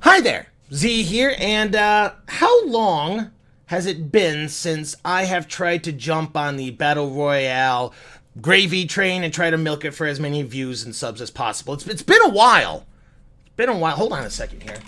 Hi there, Z here, and how long has it been since I have tried to jump on the Battle Royale gravy train and try to milk it for as many views and subs as possible? It's been a while. It's been a while. Hold on a second here.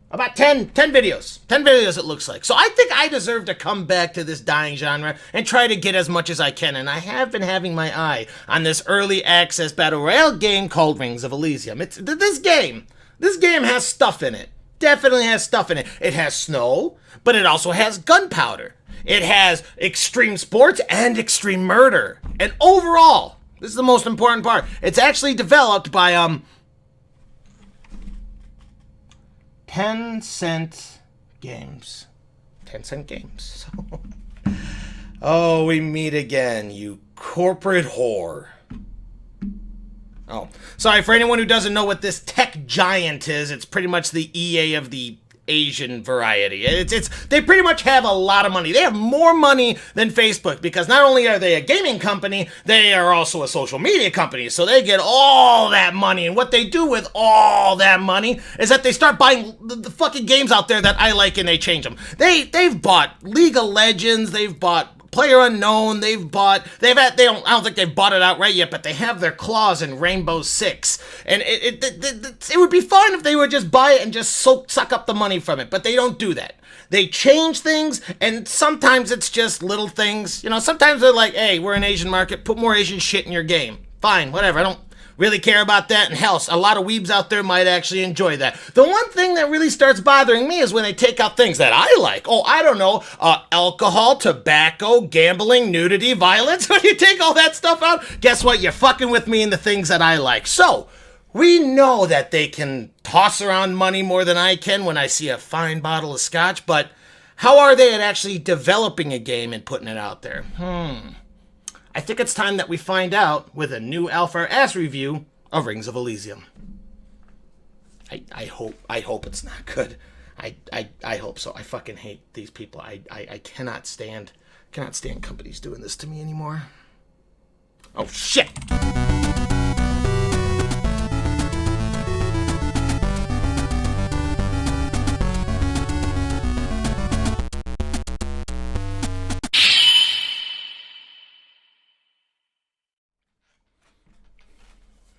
About 10 videos. 10 videos it looks like. So I think I deserve to come back to this dying genre and try to get as much as I can. And I have been having my eye on this early access Battle Royale game called Rings of Elysium. This game has stuff in it. Definitely has stuff in it. It has snow, but it also has gunpowder. It has extreme sports and extreme murder. And overall, this is the most important part, it's actually developed by, 10-cent games. 10-cent games. Oh, we meet again, you corporate whore. Oh, sorry, for anyone who doesn't know what this tech giant is, it's pretty much the EA of the Asian variety. They pretty much have a lot of money. They have more money than Facebook because not only are they a gaming company, they are also a social media company. So they get all that money. And what they do with all that money is that they start buying the fucking games out there that I like and they change them. They've bought League of Legends, they've bought PlayerUnknown, I don't think they've bought it outright yet, but they have their claws in Rainbow Six. And it would be fun if they would just buy it and just suck up the money from it, but they don't do that. They change things, and sometimes it's just little things. You know, sometimes they're like, hey, we're an Asian market, put more Asian shit in your game. Fine, whatever, I don't really care about that, and hell, a lot of weebs out there might actually enjoy that. The one thing that really starts bothering me is when they take out things that I like. Oh, I don't know, alcohol, tobacco, gambling, nudity, violence. When you take all that stuff out, guess what? You're fucking with me in the things that I like. So, we know that they can toss around money more than I can when I see a fine bottle of scotch, but how are they at actually developing a game and putting it out there? I think it's time that we find out with a new Alpha S review of Rings of Elysium. I hope it's not good. I hope so. I fucking hate these people. I cannot stand companies doing this to me anymore. Oh shit!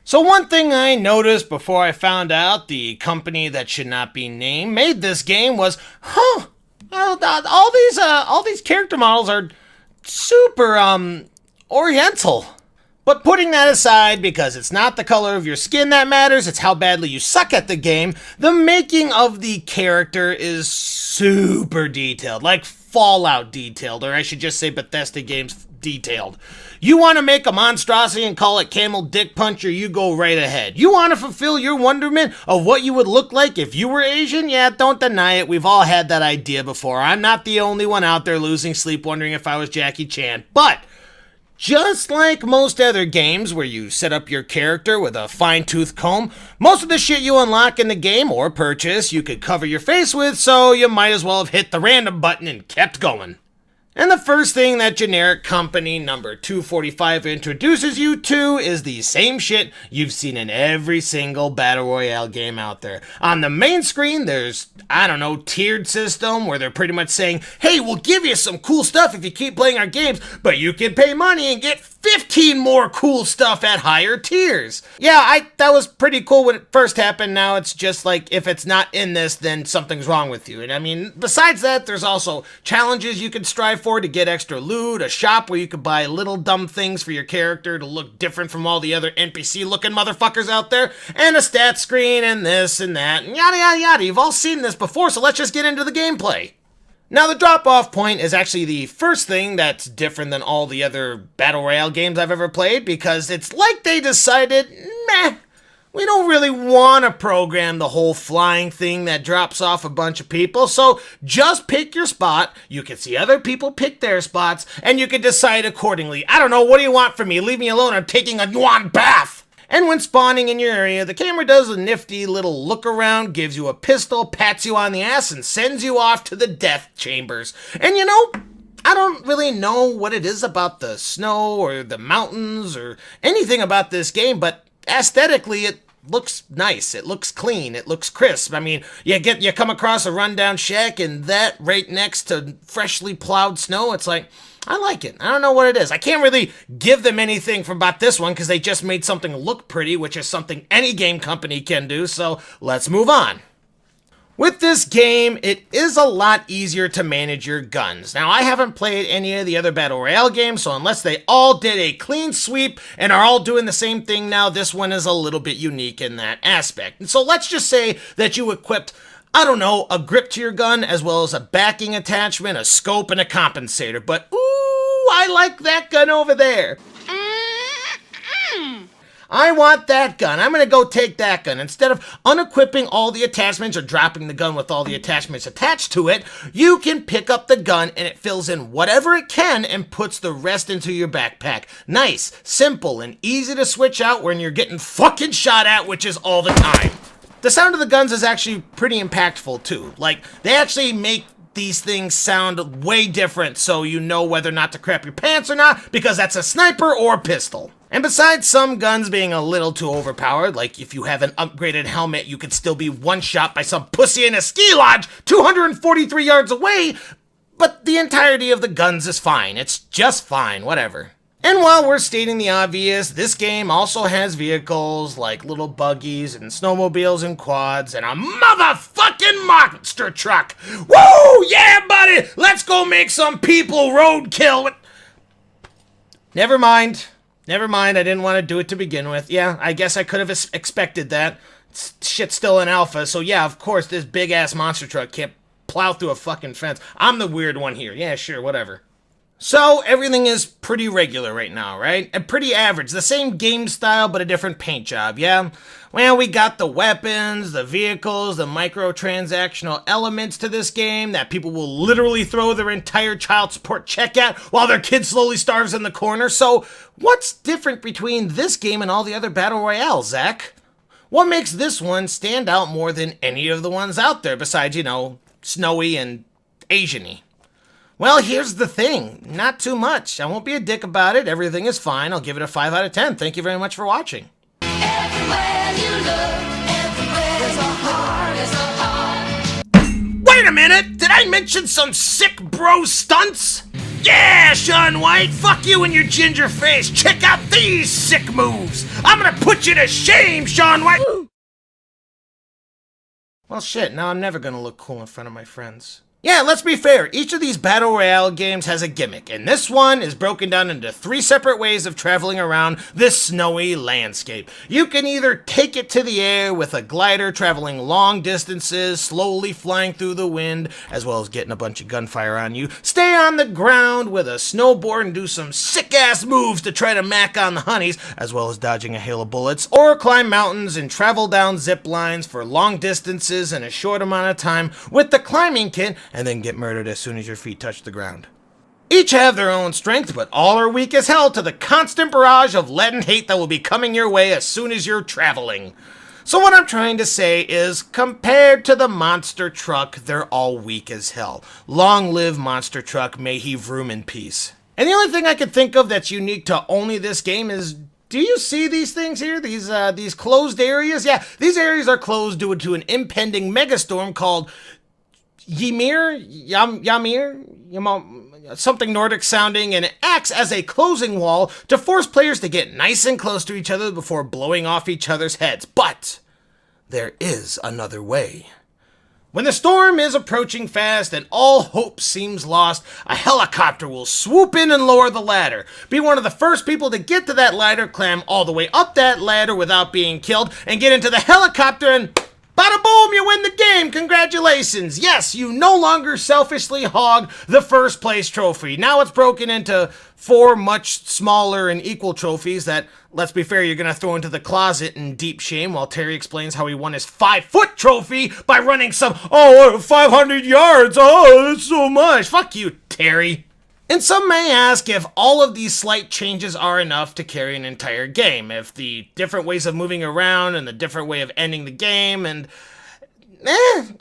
So one thing I noticed before I found out the company that should not be named made this game was, all these character models are super, oriental. But putting that aside, because it's not the color of your skin that matters, it's how badly you suck at the game, the making of the character is super detailed, like Fallout detailed, or I should just say Bethesda games detailed. You want to make a monstrosity and call it Camel Dick Puncher, you go right ahead. You want to fulfill your wonderment of what you would look like if you were Asian? Yeah, don't deny it. We've all had that idea before. I'm not the only one out there losing sleep wondering if I was Jackie Chan. But just like most other games where you set up your character with a fine-tooth comb, most of the shit you unlock in the game or purchase you could cover your face with, so you might as well have hit the random button and kept going. And the first thing that generic company number 245 introduces you to is the same shit you've seen in every single Battle Royale game out there. On the main screen, there's, tiered system where they're pretty much saying, hey, we'll give you some cool stuff if you keep playing our games, but you can pay money and get 15 more cool stuff at higher tiers. Yeah, that was pretty cool when it first happened. Now it's just like, if it's not in this, then something's wrong with you. And I mean, besides that, there's also challenges you can strive for to get extra loot, a shop where you could buy little dumb things for your character to look different from all the other NPC-looking motherfuckers out there, and a stat screen, and this and that, and yada yada yada. You've all seen this before, so let's just get into the gameplay. Now, the drop-off point is actually the first thing that's different than all the other Battle Royale games I've ever played, because it's like they decided, we don't really want to program the whole flying thing that drops off a bunch of people, so just pick your spot, you can see other people pick their spots, and you can decide accordingly. I don't know, what do you want from me? Leave me alone, I'm taking a yuan bath! And when spawning in your area, the camera does a nifty little look around, gives you a pistol, pats you on the ass, and sends you off to the death chambers. And I don't really know what it is about the snow or the mountains or anything about this game, but aesthetically it looks nice. It looks clean. It looks crisp. I mean, you come across a rundown shack and that right next to freshly plowed snow, it's like, I like it. I don't know what it is. I can't really give them anything from about this one because they just made something look pretty, which is something any game company can do, so let's move on. With this game, it is a lot easier to manage your guns. Now, I haven't played any of the other Battle Royale games, so unless they all did a clean sweep and are all doing the same thing now, this one is a little bit unique in that aspect. And so let's just say that you equipped, I don't know, a grip to your gun, as well as a backing attachment, a scope, and a compensator. But, ooh, I like that gun over there. I want that gun. I'm going to go take that gun. Instead of unequipping all the attachments or dropping the gun with all the attachments attached to it, you can pick up the gun and it fills in whatever it can and puts the rest into your backpack. Nice, simple, and easy to switch out when you're getting fucking shot at, which is all the time. The sound of the guns is actually pretty impactful too. Like, they actually make these things sound way different so you know whether or not to crap your pants or not, because that's a sniper or a pistol. And besides some guns being a little too overpowered, like if you have an upgraded helmet, you could still be one-shot by some pussy in a ski lodge 243 yards away, but the entirety of the guns is fine. It's just fine, whatever. And while we're stating the obvious, this game also has vehicles like little buggies and snowmobiles and quads and a motherfucking monster truck. Woo! Yeah, buddy! Let's go make some people roadkill. Never mind. I didn't want to do it to begin with. Yeah, I guess I could have expected that. Shit's still in alpha, so yeah, of course, this big-ass monster truck can't plow through a fucking fence. I'm the weird one here. Yeah, sure, whatever. So, everything is pretty regular right now, right? And pretty average. The same game style, but a different paint job, yeah? Well, we got the weapons, the vehicles, the microtransactional elements to this game that people will literally throw their entire child support check at while their kid slowly starves in the corner. So, what's different between this game and all the other Battle Royales, Zach? What makes this one stand out more than any of the ones out there besides, you know, snowy and Asian-y? Well, here's the thing. Not too much. I won't be a dick about it. Everything is fine. I'll give it a 5 out of 10. Thank you very much for watching. Everywhere you look, everywhere there's a heart. Wait a minute! Did I mention some sick bro stunts? Yeah, Shaun White! Fuck you and your ginger face! Check out these sick moves! I'm gonna put you to shame, Shaun White! Well, shit, now I'm never gonna look cool in front of my friends. Yeah, let's be fair, each of these Battle Royale games has a gimmick, and this one is broken down into 3 separate ways of traveling around this snowy landscape. You can either take it to the air with a glider traveling long distances, slowly flying through the wind, as well as getting a bunch of gunfire on you, stay on the ground with a snowboard and do some sick-ass moves to try to mac on the honeys, as well as dodging a hail of bullets, or climb mountains and travel down zip lines for long distances in a short amount of time with the climbing kit, and then get murdered as soon as your feet touch the ground. Each have their own strength, but all are weak as hell to the constant barrage of lead and hate that will be coming your way as soon as you're traveling. So what I'm trying to say is, compared to the monster truck, they're all weak as hell. Long live monster truck, may he vroom in peace. And the only thing I could think of that's unique to only this game is, do you see these things here? These closed areas? Yeah, these areas are closed due to an impending megastorm called Ymir, something Nordic sounding, and it acts as a closing wall to force players to get nice and close to each other before blowing off each other's heads. But there is another way. When the storm is approaching fast and all hope seems lost, a helicopter will swoop in and lower the ladder. Be one of the first people to get to that ladder, climb all the way up that ladder without being killed, and get into the helicopter and bada boom, you win the game! Congratulations! Yes, you no longer selfishly hog the first place trophy. Now it's broken into 4 much smaller and equal trophies that, let's be fair, you're gonna throw into the closet in deep shame while Terry explains how he won his 5-foot trophy by running some, 500 yards, that's so much. Fuck you, Terry. And some may ask if all of these slight changes are enough to carry an entire game, if the different ways of moving around and the different way of ending the game, and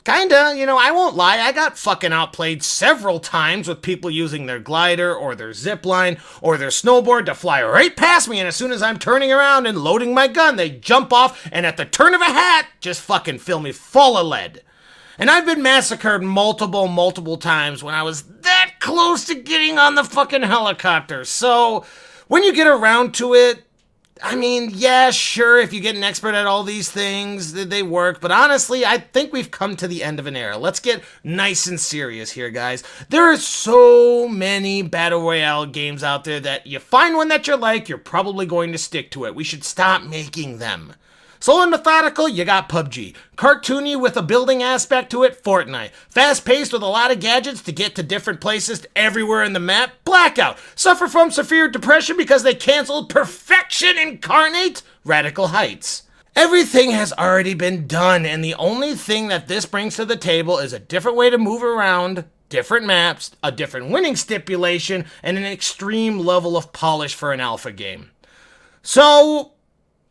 Kinda. You know, I won't lie. I got fucking outplayed several times with people using their glider or their zip line or their snowboard to fly right past me, and as soon as I'm turning around and loading my gun, they jump off and at the turn of a hat just fucking fill me full of lead. And I've been massacred multiple times when I was that close to getting on the fucking helicopter. So, when you get around to it, I mean, yeah, sure, if you get an expert at all these things, they work. But honestly, I think we've come to the end of an era. Let's get nice and serious here, guys. There are so many Battle Royale games out there that you find one that you like, you're probably going to stick to it. We should stop making them. Slow and methodical, you got PUBG. Cartoony with a building aspect to it, Fortnite. Fast-paced with a lot of gadgets to get to different places everywhere in the map, Blackout. Suffer from severe depression because they canceled Perfection Incarnate, Radical Heights. Everything has already been done, and the only thing that this brings to the table is a different way to move around, different maps, a different winning stipulation, and an extreme level of polish for an alpha game. So,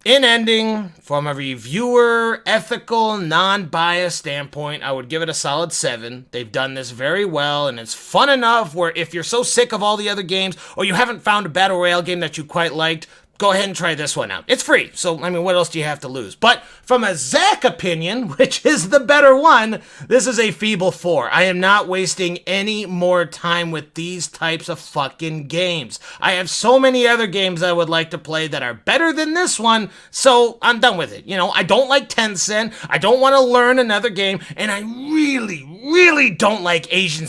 in ending, from a reviewer, ethical, non-biased standpoint, I would give it a solid 7. They've done this very well, and it's fun enough where if you're so sick of all the other games, or you haven't found a Battle Royale game that you quite liked, go ahead and try this one out. It's free, so, I mean, what else do you have to lose? But from a Zach opinion, which is the better one, this is a feeble 4. I am not wasting any more time with these types of fucking games. I have so many other games I would like to play that are better than this one, so I'm done with it. You know, I don't like Tencent, I don't want to learn another game, and I really don't like Asian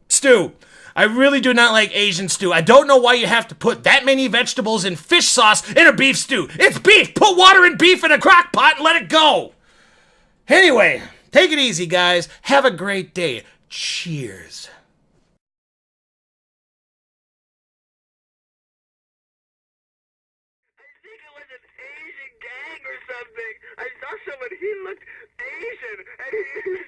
stew. I really do not like Asian stew. I don't know why you have to put that many vegetables and fish sauce in a beef stew. It's beef! Put water and beef in a crock pot and let it go! Anyway, take it easy, guys. Have a great day. Cheers. I think it was an Asian gang or something. I saw someone, he looked Asian, and he